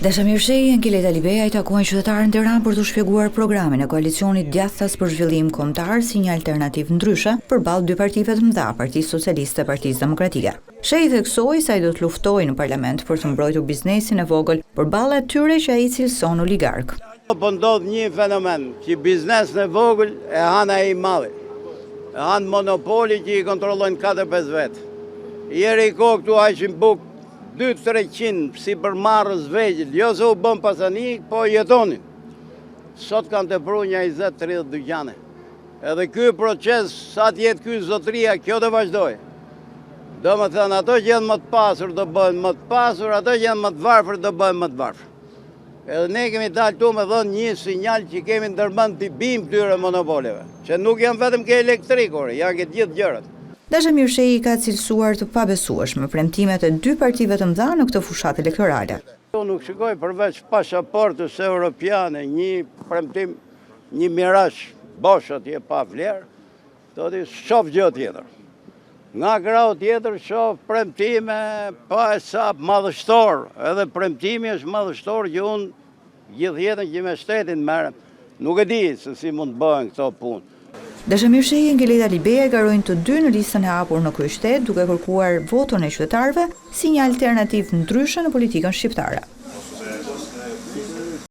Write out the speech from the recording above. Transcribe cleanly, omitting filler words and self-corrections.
Dashamir Shehi e Nkeleta Libeja i takuan qytetarë në Tiranë për të shpjeguar programin e koalicionit djathtas për zhvillim kombëtar si një alternativë ndryshe përballë dy partive të mëdha, Partisë Socialiste dhe Partisë Demokratike. Shehi theksoi se ai do të luftojë në parlament për të mbrojtur biznesin e vogël përballë atyre që ai cilëson oligark. Po ndodh një fenomen që biznesin e vogël e han ai i madh. E han monopoli që i kontrollojnë 4-5 vetë. Ieri kohë këtu hajshin buk 200-300 si për marrës vegjël, jo se u bën pasanik, po jetonin. Sot kanë të pru një 20-30 dyqane. Edhe ky proces, sa t'jetë ky zotria, kjo të vazhdoj. Do më thënë, ato që janë më të pasur, do bëhen më të pasur, ato që janë më të varfër, do bëhen më të varfër. Edhe ne kemi dalë tu me dhënë një sinjal që kemi ndërmend t'i bim këtyre monopolive, që nuk janë vetëm ke elektrikur, janë ke gjithë gjërat. Dashamir Shehi ka cilësuar të pabesueshme premtimet e dy partive të mëdha në këtë fushatë elektorale. Unë nuk shikoj përveç pasaportës europiane, një premtim, një mirash bosh atje pa vlerë, do t'i shoh gjë tjetër. Nga krau tjetër shoh premtime pa hesap madhështor, edhe premtimi është madhështor që unë gjithë jetën që me shtetin merrem, nuk e di se si mund të bëhen këto punë. Dashamir Shehi e Nkeleta Libeja garojnë të dy në listën e hapur në kryeqytet duke kërkuar voton e qytetarëve si një alternativë ndryshe në politikën shqiptare.